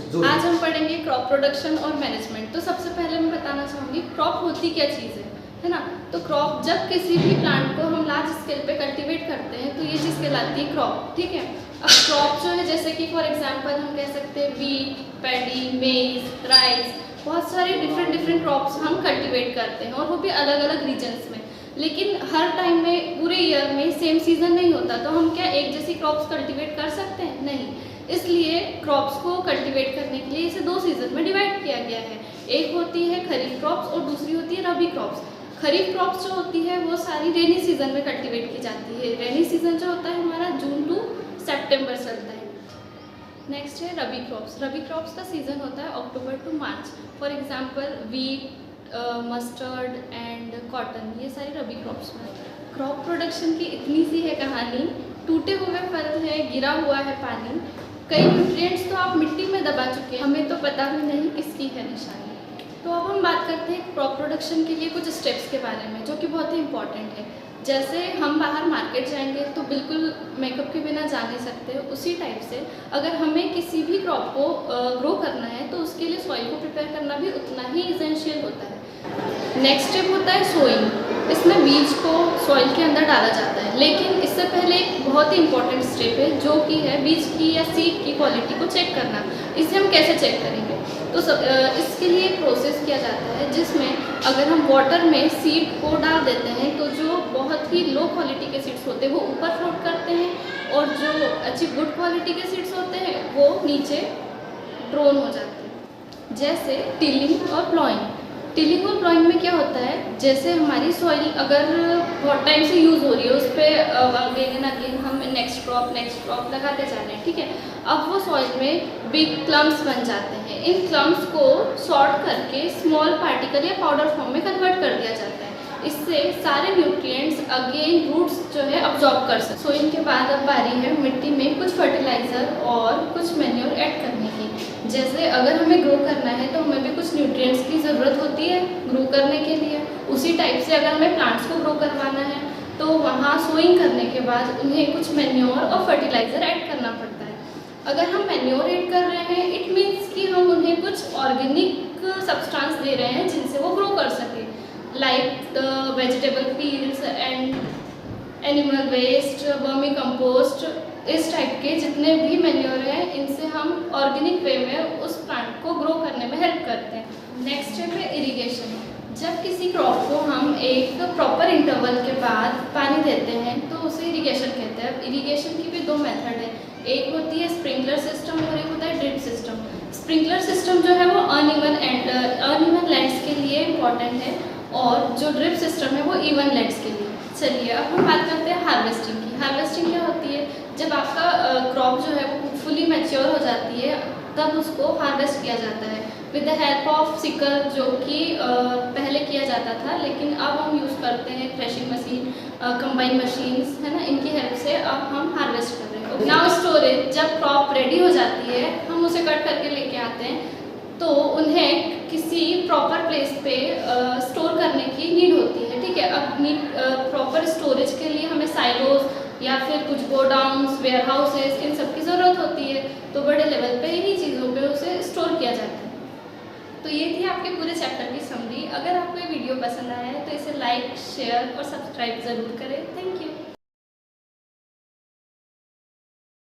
आज हम पढ़ेंगे क्रॉप प्रोडक्शन और मैनेजमेंट। तो सबसे पहले मैं बताना चाहूँगी क्रॉप होती क्या चीज़ है ना। तो क्रॉप जब किसी भी प्लांट को हम लार्ज स्केल पे कल्टीवेट करते हैं तो ये चीज़ कहलाती है क्रॉप, ठीक है। अब क्रॉप जो है जैसे कि फॉर एग्जांपल हम कह सकते हैं वीट, पैडी, मेज, राइस, बहुत सारे डिफरेंट क्रॉप्स हम कल्टीवेट करते हैं और वो भी अलग अलग रीजन्स में। लेकिन हर टाइम में पूरे ईयर में सेम सीज़न नहीं होता, तो हम क्या एक जैसी क्रॉप्स कल्टीवेट कर सकते हैं? नहीं। इसलिए क्रॉप्स को कल्टीवेट करने के लिए इसे दो सीज़न में डिवाइड किया गया है। एक होती है खरीफ क्रॉप्स और दूसरी होती है रबी क्रॉप्स। खरीफ क्रॉप्स जो होती है वो सारी रेनी सीजन में कल्टीवेट की जाती है। रेनी सीजन जो होता है हमारा जून टू सितंबर चलता है। नेक्स्ट है रबी क्रॉप्स। रबी क्रॉप्स का सीज़न होता है October to March. For example wheat, mustard and cotton, ये सारी रबी क्रॉप्स में। क्रॉप प्रोडक्शन की इतनी सी है कहानी। टूटे हुए फल है, गिरा हुआ है पानी, कई न्यूट्रिएंट्स तो आप मिट्टी में दबा चुके हैं, हमें तो पता भी नहीं किसकी है निशानी। तो अब हम बात करते हैं क्रॉप प्रोडक्शन के लिए कुछ स्टेप्स के बारे में जो कि बहुत ही इंपॉर्टेंट है। जैसे हम बाहर मार्केट जाएंगे तो बिल्कुल मेकअप के बिना जा नहीं सकते, उसी टाइप से अगर हमें किसी भी क्रॉप को ग्रो करना है तो उसके लिए सॉइल को प्रिपेयर करना भी उतना ही इसेंशियल होता है। नेक्स्ट स्टेप होता है सोइंग। इसमें बीज को सॉइल के अंदर डाला जाता है, लेकिन इससे पहले एक बहुत ही इंपॉर्टेंट स्टेप है जो कि है बीज की या सीड की क्वालिटी को चेक करना। इसे हम कैसे चेक करेंगे? तो इसके लिए एक प्रोसेस किया जाता है जिसमें अगर हम वाटर में सीड को डाल देते हैं तो जो बहुत ही लो क्वालिटी के सीड्स होते हैं वो ऊपर फ्लोट करते हैं और जो अच्छी गुड क्वालिटी के सीड्स होते हैं वो नीचे ड्रोन हो जाते हैं। जैसे टिलिंग और प्लॉइंग। टिलिंग और प्लॉइंग में क्या होता है, जैसे हमारी सॉइल अगर बहुत टाइम से यूज़ हो रही है, उस पर अगेन एंड अगेन हम नेक्स्ट क्रॉप लगाते जा रहे हैं, ठीक है। अब वो सॉइल में बिग क्लम्प्स बन जाते हैं। इन क्लम्प्स को सॉर्ट करके स्मॉल पार्टिकल या पाउडर फॉर्म में कन्वर्ट कर दिया जाता है। इससे सारे न्यूट्रिएंट्स अगेन रूट्स जो है अब्जॉर्ब कर सकते। सोइंग के बाद अब बारी है मिट्टी में कुछ फर्टिलाइज़र और कुछ मैन्योर ऐड करने की। जैसे अगर हमें ग्रो करना है तो हमें भी कुछ न्यूट्रिएंट्स की ज़रूरत होती है ग्रो करने के लिए। उसी टाइप से अगर हमें प्लांट्स को ग्रो करवाना है तो वहाँ सोइंग करने के बाद उन्हें कुछ मैन्योर और फर्टिलाइज़र ऐड करना पड़ता है। अगर हम मैन्योर ऐड कर रहे हैं इट मीन्स कि हम उन्हें कुछ ऑर्गेनिक सब्सटेंस दे रहे हैं जिनसे वो ग्रो कर सके, like the vegetable peels and animal waste, vermi compost, इस टाइप के जितने भी मैन्योर हैं इनसे हम ऑर्गेनिक वे में उस प्लांट को ग्रो करने में हेल्प करते हैं। नेक्स्ट स्टेप है इरिगेशन। जब किसी क्रॉप को हम एक प्रॉपर इंटरवल के बाद पानी देते हैं तो उसे इरिगेशन कहते हैं। अब इरिगेशन की भी दो मेथड है, एक होती है स्प्रिंकलर सिस्टम और एक होता है ड्रिप सिस्टम। स्प्रिंकलर सिस्टम जो है वो अनइवन लैंड्स के लिए इम्पॉर्टेंट है और जो ड्रिप सिस्टम है वो इवन लैंड्स के लिए। चलिए अब हम बात करते हैं हार्वेस्टिंग की। हार्वेस्टिंग क्या होती है? जब आपका क्रॉप जो है वो फुली मैच्योर हो जाती है तब उसको हार्वेस्ट किया जाता है with the help of sickle, जो कि पहले किया जाता था लेकिन अब हम यूज़ करते हैं थ्रेशिंग मशीन, कंबाइन मशीन्स, है ना, इनकी हेल्प से अब हम हार्वेस्ट कर रहे हैं। Now storage. जब क्रॉप रेडी हो जाती है हम उसे कट करके लेके आते हैं तो उन्हें किसी प्रॉपर प्लेस पे स्टोर करने की नीड होती है, ठीक है। अब प्रॉपर स्टोरेज के लिए हमें साइलोज या फिर कुछ गोडाउन्स, वेयर हाउसेज, इन सब की ज़रूरत होती है। तो बड़े लेवल पे इन्हीं चीज़ों पे उसे स्टोर किया जाता है। तो ये थी आपके पूरे चैप्टर की समरी। अगर आपको ये वीडियो पसंद आया है तो इसे लाइक, शेयर और सब्सक्राइब ज़रूर करें।